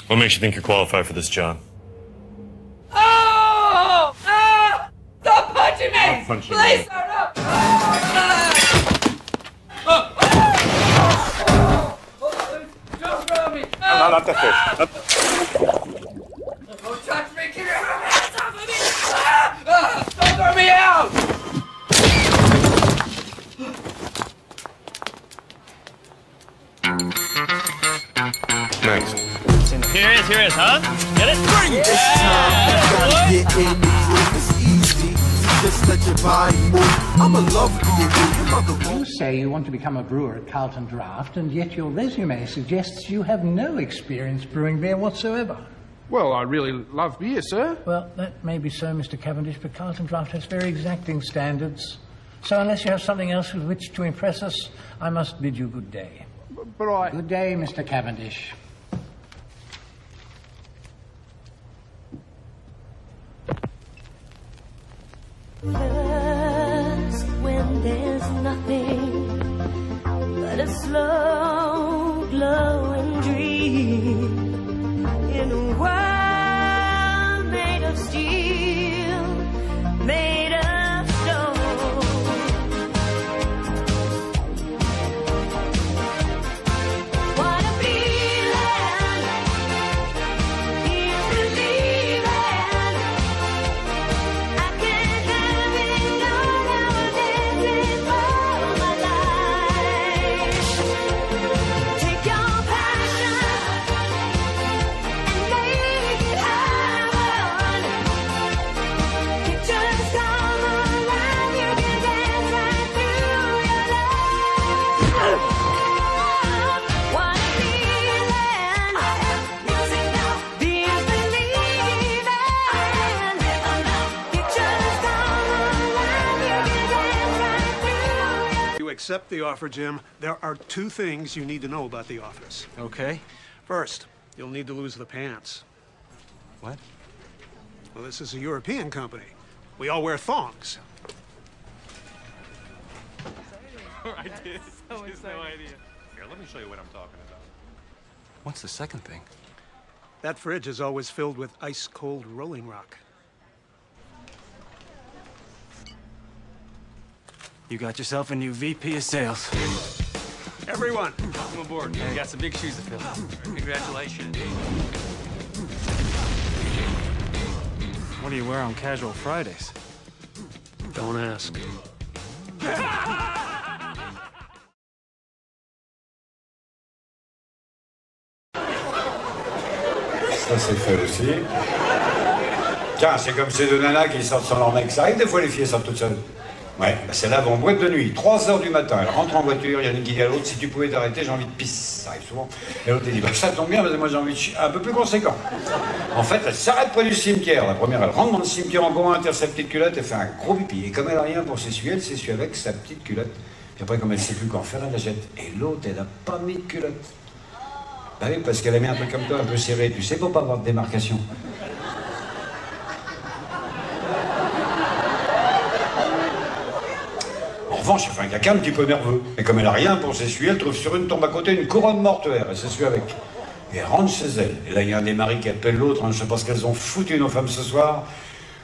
What makes you think you're qualified for this job? Oh! Ah! Stop punching me! Stop punching Please, me. sir, no! Don't throw me! No, not the fish. Don't touch me! Keep your hands off of me! Don't throw me out! Next. Here it is, huh? Get it? This time, you gotta get in the groove. It's easy. Just let your body move. I'm a lover of you. You say you want to become a brewer at Carlton Draft, and yet your resume suggests you have no experience brewing beer whatsoever. Well, I really love beer, sir. Well, that may be so, Mr. Cavendish, but Carlton Draft has very exacting standards. So unless you have something else with which to impress us, I must bid you good day. But I... Good day, Mr. Cavendish. First, when there's nothing but a slow glowing dream in a world made of steel, made of stone. What a feeling is believing. I can't have it all nowadays before my life. Take your passion and make it happen. Pictures come alive, you can dance right through your life. What a feeling, music now, being believing. Pictures come alive, you can dance right through your You accept the offer, Jim. There are two things you need to know about the office. Okay. First, you'll need to lose the pants. What? Well, this is a European company. We all wear thongs. I did. No idea. Here, let me show you what I'm talking about. What's the second thing? That fridge is always filled with ice-cold Rolling Rock. You got yourself a new VP of sales. Everyone, Welcome aboard. You got some big shoes to fill. Congratulations. What do you wear on casual Fridays? don't ask. Ça, c'est fait aussi. Tiens, c'est comme ces deux nanas qui sortent sans leur mec. Ça arrive des fois, les filles sortent toutes seules. Ouais, bah celle-là va en boîte de nuit, 3 h du matin, elle rentre en voiture, il y en a une qui dit à l'autre, si tu pouvais t'arrêter, j'ai envie de pisse. Ça arrive souvent. Et l'autre, elle dit, bah ça tombe bien, parce que moi j'ai envie de chier un peu plus conséquent. En fait, elle s'arrête près du cimetière. La première, elle rentre dans le cimetière en courant, elle tire sa petite culotte, elle fait un gros pipi. Et comme elle n'a rien pour s'essuyer, elle s'essuie avec sa petite culotte. Puis après, comme elle ne sait plus quoi en faire, elle la jette. Et l'autre, elle n'a pas mis de culotte. Bah oui, parce qu'elle a mis un truc comme toi, un peu serré, tu sais, pour pas avoir de démarcation. En revanche, elle fait un caca un petit peu nerveux. Et comme elle a rien pour s'essuyer, elle trouve sur une tombe à côté une couronne mortuaire. Elle s'essuie avec. Et elle rentre chez elle. Et là, il y a un des maris qui appelle l'autre. Hein, je sais pas ce qu'elles ont foutu nos femmes ce soir.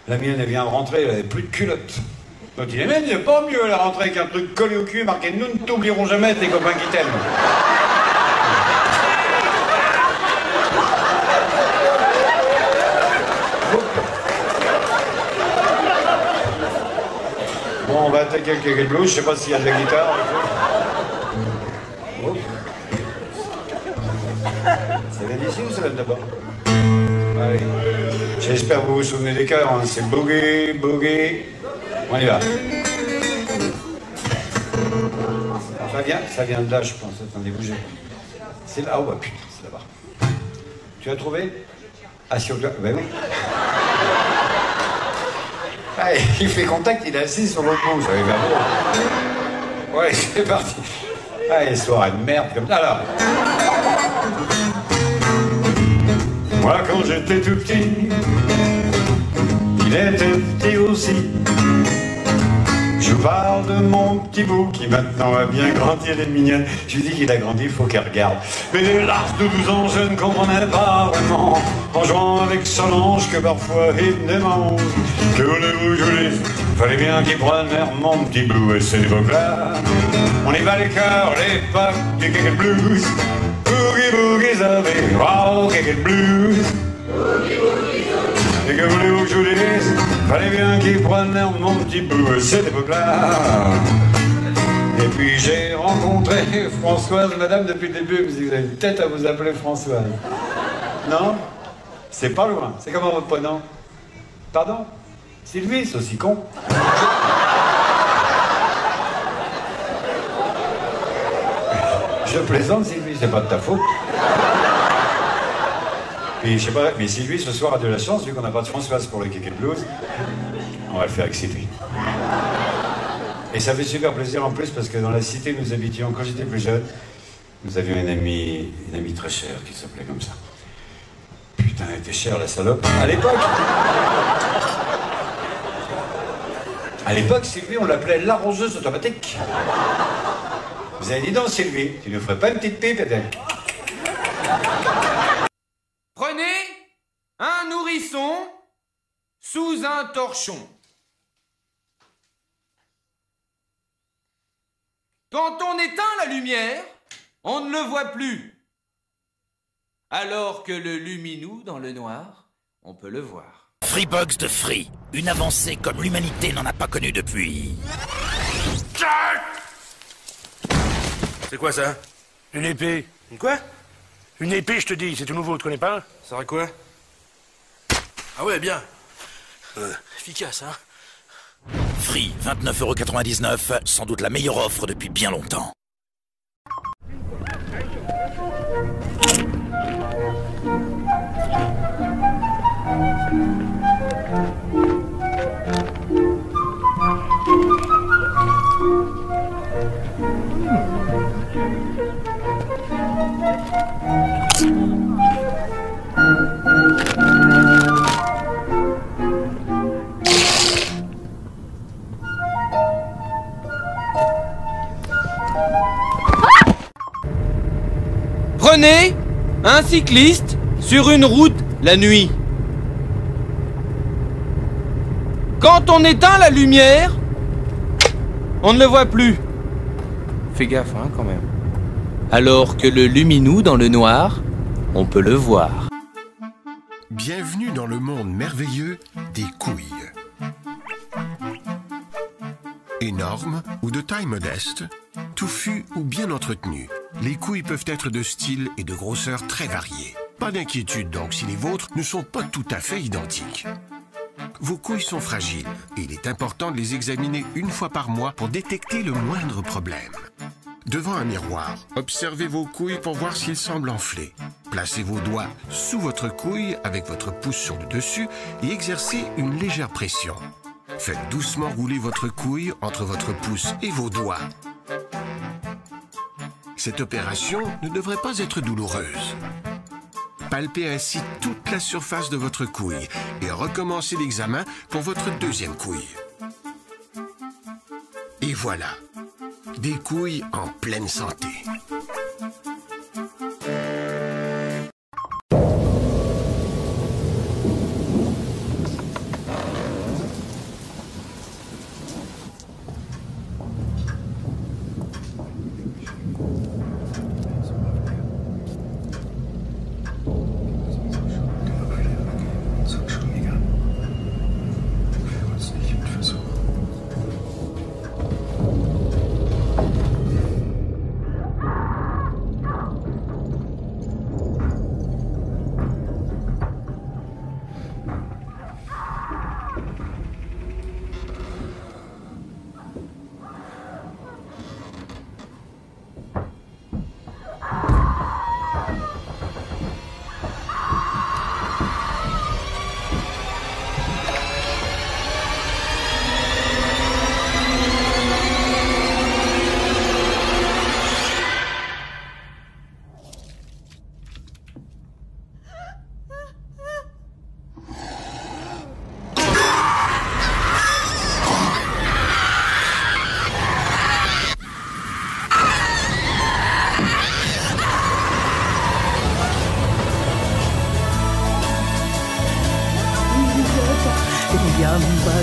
La mienne, elle vient de rentrer, elle avait plus de culotte. Donc il dit, mais c'est pas mieux, elle est rentrée avec un truc collé au cul, marqué « Nous ne t'oublierons jamais, tes copains qui t'aiment ». Bon, on va attaquer avec les blues, je sais pas s'il y a de la guitare. Oh. Ça vient d'ici ou ça vient de là-bas? Allez. J'espère que vous vous souvenez des chœurs, hein. C'est boogie, boogie. On y va. Ça vient de là, je pense. Attendez, bougez. C'est là, oh bah putain, c'est là-bas. Tu as trouvé? Assis au... Ben oui. Ah, il fait contact, il est assis sur l'autre bout, ça va bien beau. Ouais, c'est parti. Allez, soirée de merde comme ça, alors. Moi, quand j'étais tout petit, il était petit aussi. Je parle de mon petit bout qui maintenant a bien grandi, elle est mignonne. Je lui dis qu'il a grandi, il faut qu'elle regarde. Mais dès l'âge de 12 ans, je ne comprenais pas vraiment, en jouant avec Solange, que parfois il me demande que voulez-vous, Julie, fallait bien qu'il prenne l'air mon petit blue. Et cette époque-là, on y va les cœurs, l'époque du Kick Blues. Boogie Boogie Zombie, oh Kick Blues. Et que voulez-vous que je vous dise, fallait bien qu'il prenne l'air mon petit blue. Et cette époque-là. Et puis j'ai rencontré Françoise, madame, depuis le début, vous avez une tête à vous appeler Françoise. Non? C'est pas loin. C'est comment votre prénom? Pardon? Sylvie, c'est aussi con. Je plaisante, Sylvie, c'est pas de ta faute. Puis je sais pas, mais Sylvie, ce soir, a de la chance, vu qu'on n'a pas de Françoise pour le Kick and Blues. On va le faire avec Sylvie. Et ça fait super plaisir en plus parce que dans la cité où nous habitions, quand j'étais plus jeune, nous avions une amie très chère qui s'appelait comme ça. Putain, elle était chère la salope. À l'époque, Sylvie, on l'appelait l'arroseuse automatique. Vous avez dit non, Sylvie, tu ne ferais pas une petite pipe, peut-être? Prenez un nourrisson sous un torchon. Quand on éteint la lumière, on ne le voit plus. Alors que le luminou dans le noir, on peut le voir. Freebox de Free, une avancée comme l'humanité n'en a pas connue depuis. C'est quoi ça? Une épée. Une quoi? Une épée, je te dis, c'est tout nouveau, tu connais pas? Ça sert à quoi? Ah ouais, bien. Efficace, hein? Free, 29,99 €, sans doute la meilleure offre depuis bien longtemps. Prenez un cycliste sur une route la nuit. Quand on éteint la lumière, on ne le voit plus. Fais gaffe, hein, quand même. Alors que le luminou dans le noir, on peut le voir. Bienvenue dans le monde merveilleux des couilles. Énormes ou de taille modeste, touffues ou bien entretenues, les couilles peuvent être de style et de grosseur très variés. Pas d'inquiétude donc si les vôtres ne sont pas tout à fait identiques. Vos couilles sont fragiles et il est important de les examiner une fois par mois pour détecter le moindre problème. Devant un miroir, observez vos couilles pour voir si elles semblent enflées. Placez vos doigts sous votre couille avec votre pouce sur le dessus et exercez une légère pression. Faites doucement rouler votre couille entre votre pouce et vos doigts. Cette opération ne devrait pas être douloureuse. Palpez ainsi toute la surface de votre couille et recommencez l'examen pour votre deuxième couille. Et voilà, des couilles en pleine santé. Yamba.